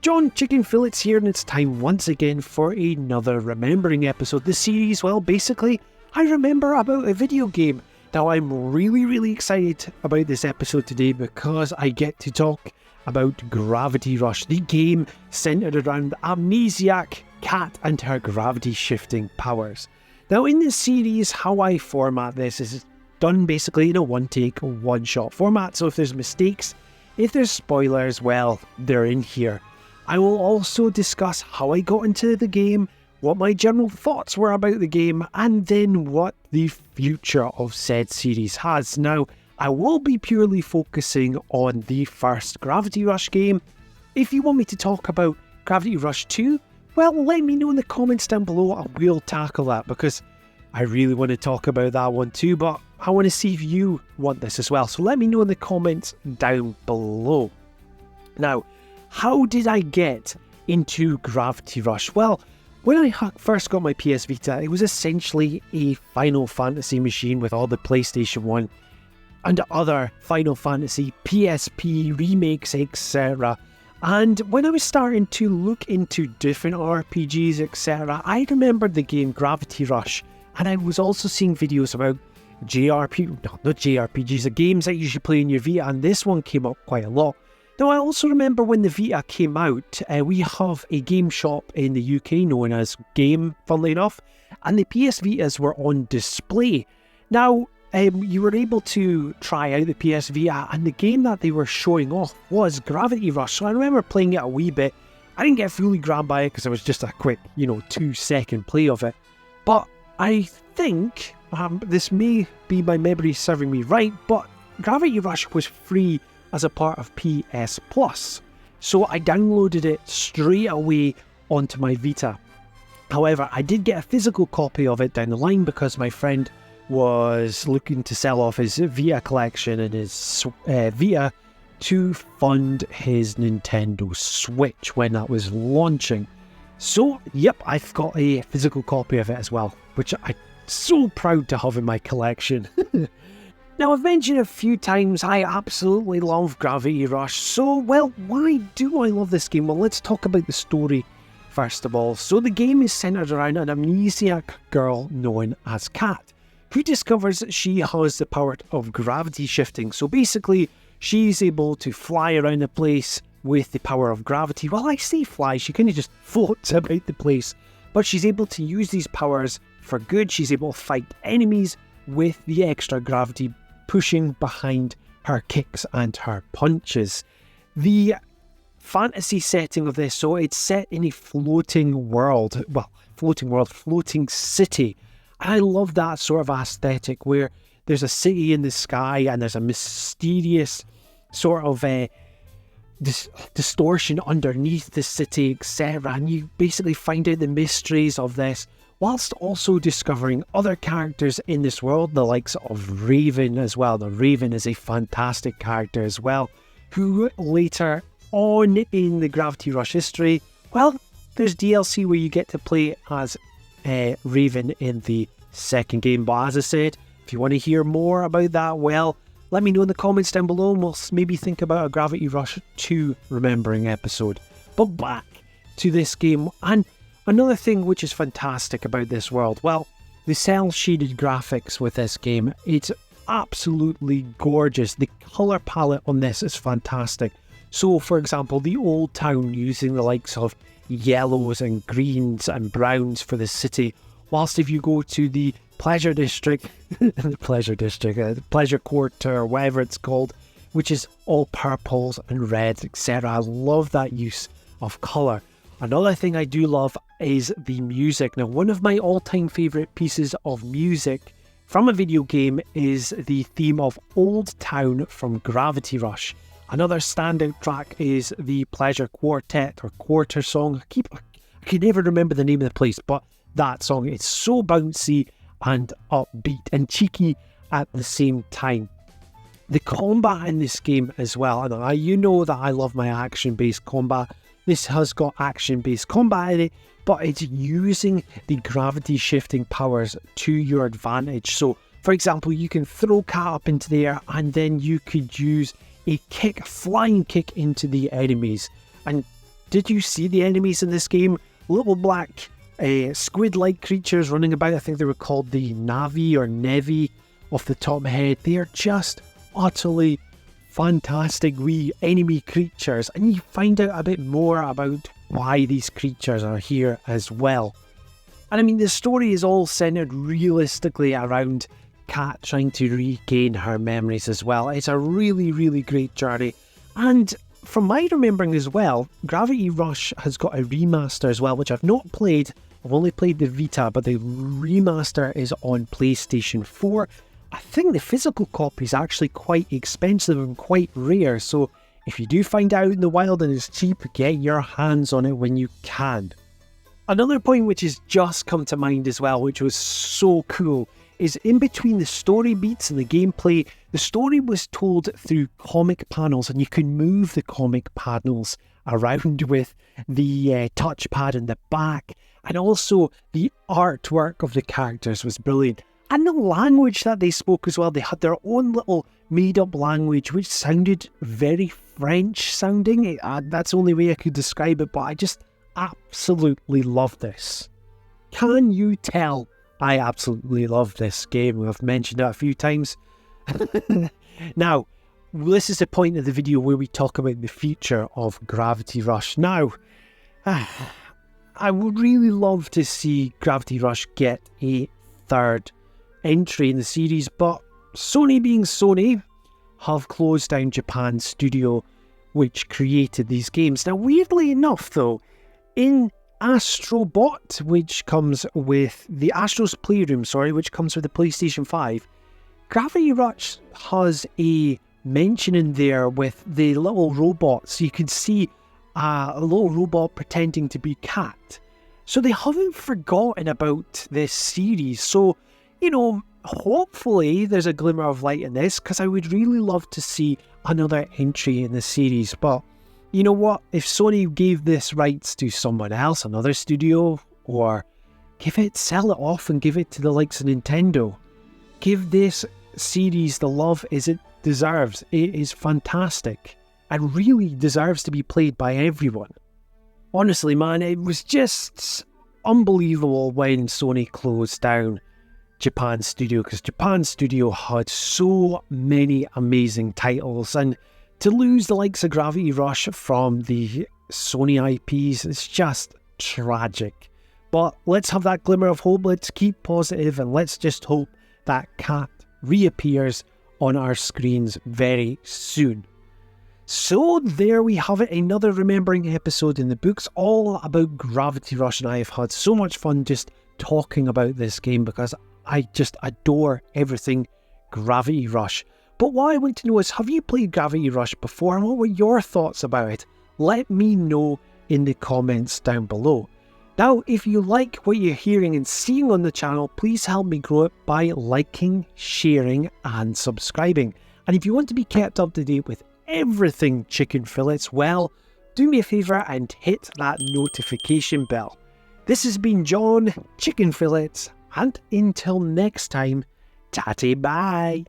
John Chicken Fillets here, and it's time once again for another Remembering episode. The series, well, basically, I remember about a video game. Now, I'm really excited about this episode today because I get to talk about Gravity Rush, the game centered around the amnesiac cat and her gravity-shifting powers. Now, in this series, how I format this is done basically in a one-take, one-shot format. So if there's mistakes, if there's spoilers, well, they're in here. I will also discuss how I got into the game, what my general thoughts were about the game, and then what the future of said series has. Now, I will be purely focusing on the first Gravity Rush game. If you want me to talk about Gravity Rush 2, well, let me know in the comments down below and we'll tackle that, because I really want to talk about that one too, but I want to see if you want this as well. So let me know in the comments down below. Now, how did I get into Gravity Rush? Well, when I first got my PS Vita, it was essentially a Final Fantasy machine with all the PlayStation 1 and other Final Fantasy PSP remakes, etc. And when I was starting to look into different RPGs, etc., I remembered the game Gravity Rush, and I was also seeing videos about not JRPGs, the games that you should play in your Vita, and this one came up quite a lot. Now, I also remember when the Vita came out, we have a game shop in the UK known as Game, funnily enough, and the PS Vitas were on display. Now, you were able to try out the PS Vita, and the game that they were showing off was Gravity Rush. So I remember playing it a wee bit. I didn't get fully grabbed by it because it was just a quick, 2-second play of it. But I think, this may be my memory serving me right, but Gravity Rush was free as a part of PS Plus. So I downloaded it straight away onto my Vita. However, I did get a physical copy of it down the line because my friend was looking to sell off his Vita collection and his Vita to fund his Nintendo Switch when that was launching. So, yep, I've got a physical copy of it as well, which I'm so proud to have in my collection. Now, I've mentioned a few times I absolutely love Gravity Rush, so, well, why do I love this game? Well, let's talk about the story first of all. So the game is centered around an amnesiac girl known as Kat, who discovers that she has the power of gravity shifting. So basically, she's able to fly around the place with the power of gravity. Well, I say fly, she kind of just floats about the place, but she's able to use these powers for good. She's able to fight enemies with the extra gravity pushing behind her kicks and her punches. The fantasy setting of this, so it's set in a floating world, floating city. I love that sort of aesthetic where there's a city in the sky and there's a mysterious sort of distortion underneath the city, etc. And you basically find out the mysteries of this, whilst also discovering other characters in this world, the likes of Raven as well. The Raven is a fantastic character as well, who later on in the Gravity Rush history, well, there's DLC where you get to play as Raven in the second game. But as I said, if you want to hear more about that, well, let me know in the comments down below and we'll maybe think about a Gravity Rush 2 Remembering episode. But back to this game, and another thing which is fantastic about this world, well, the cel-shaded graphics with this game, it's absolutely gorgeous. The colour palette on this is fantastic. So, for example, the old town the likes of yellows and greens and browns for the city, whilst if you go to the Pleasure District, the Pleasure Quarter, or whatever it's called, which is all purples and reds, etc. I love that use of colour. Another thing I do love is the music. Now, one of my all-time favourite pieces of music from a video game is the theme of Old Town from Gravity Rush. Another standout track is the Pleasure Quartet or Quarter song. I can never remember the name of the place, but that song is so bouncy and upbeat and cheeky at the same time. The combat in this game as well, and you know that I love my action-based combat. This has got action-based combat in it, but it's using the gravity shifting powers to your advantage. So, for example, you can throw Kat up into the air and then you could use a flying kick into the enemies. And Did you see the enemies in this game? Little black squid-like creatures running about. I think they were called the Navi or Nevi off the top of my head. They are just utterly fantastic wee enemy creatures, and you find out a bit more about why these creatures are here as well. And I mean, the story is all centered realistically around Kat trying to regain her memories as well. It's a really, really great journey. And from my remembering as well, Gravity Rush has got a remaster as well, which I've not played. I've only played the Vita, but the remaster is on PlayStation 4. I think the physical copy is actually quite expensive and quite rare, so if you do find out in the wild and it's cheap, get your hands on it when you can. Another point which has just come to mind as well, which was so cool, is in between the story beats and the gameplay, the story was told through comic panels, and you can move the comic panels around with the touchpad in the back, and also the artwork of the characters was brilliant. And the language that they spoke as well, they had their own little made-up language which sounded very French sounding. That's the only way I could describe it, but I just absolutely love this. Can you tell I absolutely love this game? I've mentioned it a few times. Now, this is the point of the video where we talk about the future of Gravity Rush. Now, I would really love to see Gravity Rush get a third entry in the series, but Sony being Sony have closed down Japan's studio which created these games. Now, weirdly enough though, in Astrobot, which comes with the Astro's Playroom, which comes with the PlayStation 5, Gravity Rush has a mention in there with the little robots. You can see a little robot pretending to be Kat. So they haven't forgotten about this series. So, you know, hopefully there's a glimmer of light in this, because I would really love to see another entry in the series. But you know what? If Sony gave this rights to someone else, another studio, or sell it off and give it to the likes of Nintendo, give this series the love it deserves. It is fantastic and really deserves to be played by everyone. Honestly, man, it was just unbelievable when Sony closed down Japan Studio, because Japan Studio had so many amazing titles, and to lose the likes of Gravity Rush from the Sony IPs is just tragic. But let's have that glimmer of hope, let's keep positive, and let's just hope that Kat reappears on our screens very soon. So there we have it, another remembering episode in the books, all about Gravity Rush, and I have had so much fun just talking about this game because I just adore everything Gravity Rush. But what I want to know is, have you played Gravity Rush before, and what were your thoughts about it? Let me know in the comments down below. Now, if you like what you're hearing and seeing on the channel, please help me grow it by liking, sharing and subscribing. And if you want to be kept up to date with everything Chicken Fillets, well, do me a favour and hit that notification bell. This has been John, Chicken Fillets, and until next time, tatty bye.